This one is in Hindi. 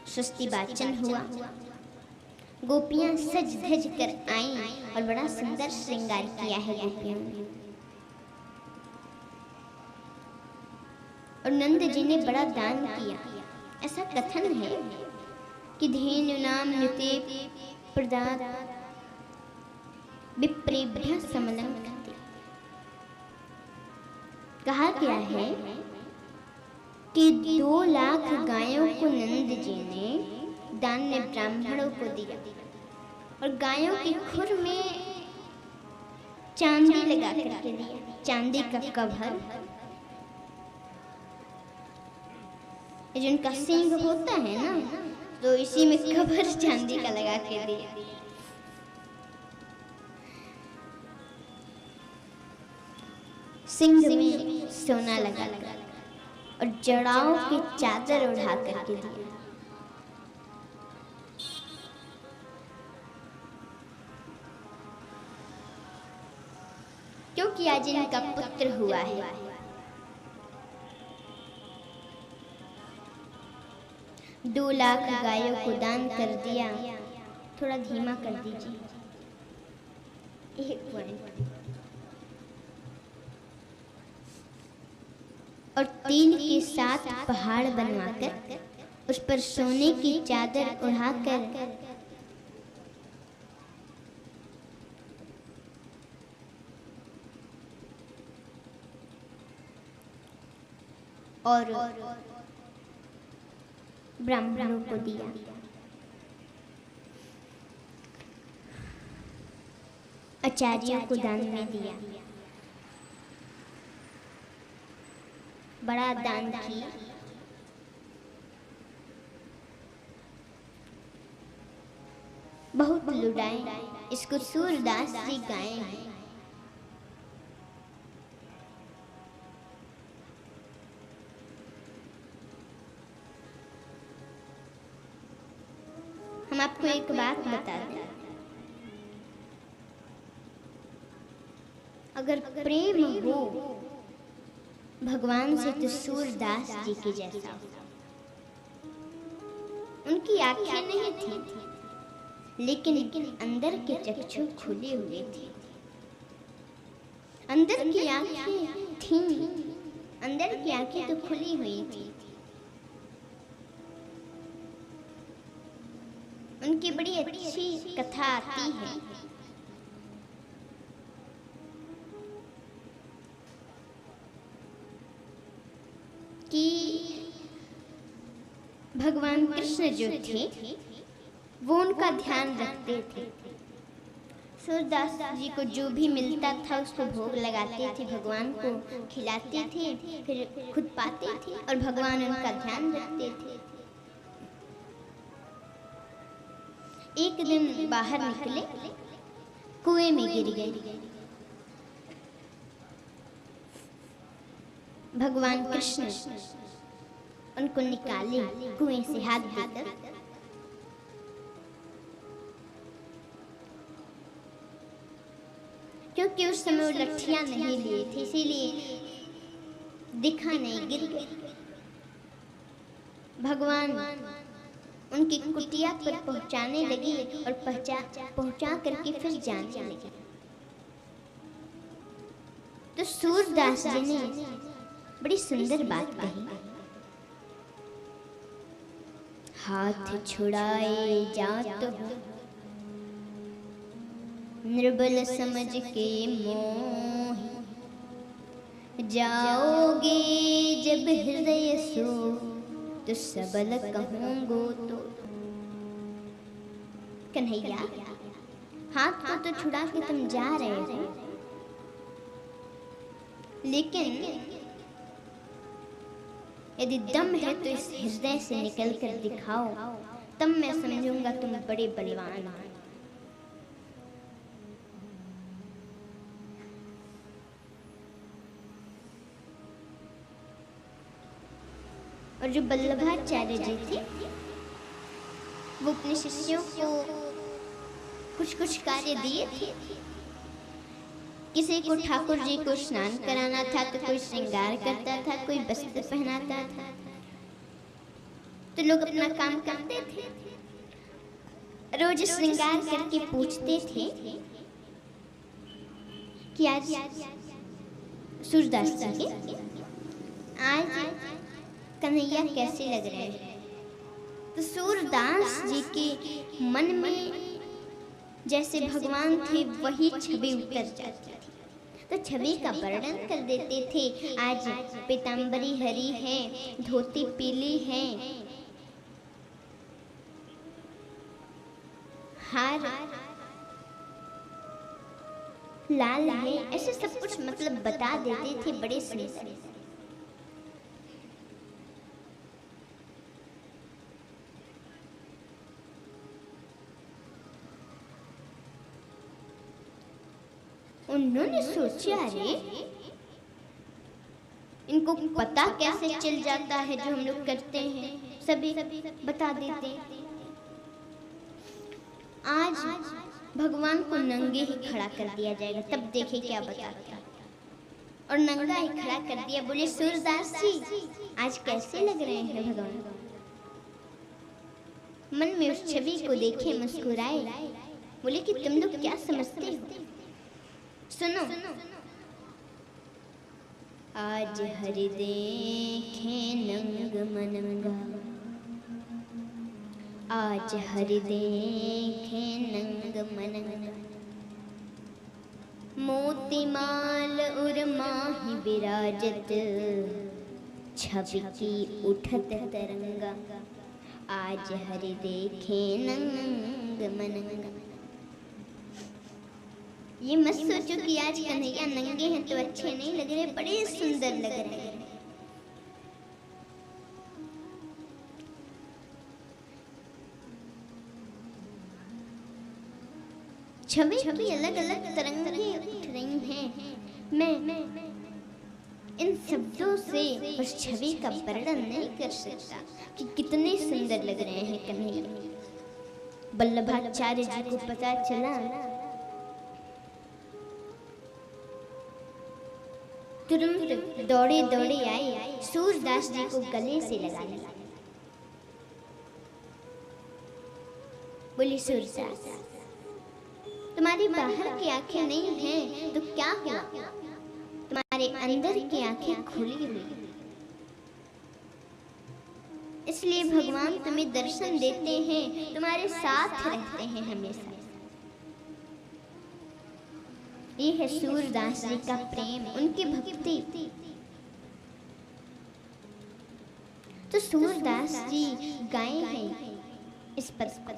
स्वस्ति वाचन हुआ। गोपियां सज धज कर आईं और बड़ा सुंदर श्रृंगार किया है गोपियों ने। और नंद जी ने बड़ा दान किया। ऐसा कथन है कि धेनुनाम नुते प्रदात विप्रेभ्यः समलं कृते। कहा गया है कि 2 लाख गायों को नंद जी ने दान में ब्राह्मणों को दिया और गायों की खुर में चांदी लगा करके दिया, चांदी का कवर। जिनका सींग होता है ना, तो इसी में कवर चांदी का लगा के दिया। सिंह में सोना लगा और जड़ाओं की चादर उड़ा करके दिया। क्योंकि आज इनका पुत्र हुआ है। दो लाख गायों को दान कर दिया। थोड़ा धीमा कर दीजिए, 1 पॉइंट। और 3 के 7 पहाड़ बनवाकर उस पर सोने की चादर उड़ाकर और ब्राह्मणों को दिया। आचार्यों को दान में दिया। बड़ा दान किया। बहुत लुटाए। इसको सूरदास जी गाए हैं। हम आपको एक बात बता दें, अगर प्रेम हो भगवान से तो सूरदास जी के जैसा। उनकी आंखें नहीं थी, लेकिन अंदर के चक्षु खुले हुए थे। अंदर की आंखें थीं, अंदर की आंखें तो खुली हुई थी। उनकी बड़ी अच्छी कथा आती है। कि भगवान कृष्ण जो थे वो उनका ध्यान रखते थे। सूरदास जी को जो भी मिलता था उसको भोग लगाते थे, भगवान को खिलाते थे, फिर खुद पाते थे और भगवान उनका ध्यान रखते थे। एक दिन बाहर निकले, कुएं में गिर गए। भगवान कृष्ण उनको निकाले कुएं से हाथ देकर। क्योंकि उस समय वो लठियां नहीं लिए थे, इसीलिए दिखा नहीं, गिर गए। भगवान उनकी कुटिया पर पहुंचाने लगी और पहुंचा करके फिर जाने लगे। तो सूरदास जी ने बड़ी सुंदर बात कही, हाथ छुड़ाए जात हो निर्बल समझ के मोह, जाओगे जब हृदय सो तो सबल कहूँगो तो। कन्हैया, हाथ को तो छुड़ा के तुम जा रहे हो, लेकिन यदि दम है तो इस हृदय से निकल कर दिखाओ, तब मैं समझूंगा तुम बड़े बलवान हो। और जो वल्लभाचार्य जी थे वो अपने शिष्यों को कुछ कुछ कार्य दिए थे। किसी को ठाकुर जी को स्नान कराना था तो कोई श्रृंगार करता था, कोई वस्त्र पहनाता था। तो लोग अपना काम करते थे, रोज श्रृंगार करके पूछते थे कि आज सूरदास जी के आज कन्हैया कैसे लग रहे हैं। तो सूरदास जी के मन में जैसे भगवान थे वही छवि उतर जाती थी, तो छवि का वर्णन कर देते थे। आज पीताम्बरी हरी है, धोती पीली है, हार लाल है, ऐसे सब कुछ मतलब बता देते थे बड़े सुंदर। उन्होंने सोचा अरे इनको पता कैसे चल जाता है जो हम लोग करते हैं, सभी बता देते हैं। आज भगवान को नंगे ही खड़ा कर दिया जाएगा, तब देखे क्या बताते हैं। और नंगा ही खड़ा कर दिया, बोले सूरदास जी आज कैसे लग रहे हैं भगवान। मन में उस छवि को देखे मुस्कुराए, बोले कि तुम लोग क्या समझते हो, सुनो। आज हरि देखे नंग मनंगा, आज हरि देखे नंग मनंगा, मोतीमाल उर माही विराजत, छवि की उठत तरंगा। आज हरि देखे नंग मनंगा। ये मत सोचो कि आज कन्हैया नंगे हैं तो अच्छे नहीं लग रहे, बड़े सुंदर लग रहे हैं। छवि की अलग अलग तरंगें उठ रही हैं। मैं इन शब्दों से उस छवि का वर्णन नहीं कर सकता कि कितने सुंदर लग रहे हैं कन्हैया। वल्लभाचार्य जी को पता चला, तुरंत दौड़े दौड़े आए, सूरदास जी को गले से लगा लिया। बोली सूरदास तुम्हारी बाहर की आंखें नहीं हैं तो क्या हुआ, तुम्हारे अंदर की आंखें खुली हुई, इसलिए भगवान तुम्हें दर्शन देते हैं, तुम्हारे साथ रहते हैं हमेशा। ये है सूरदास जी का प्रेम, उनकी भक्ति। तो सूरदास जी गाए हैं इस पद को।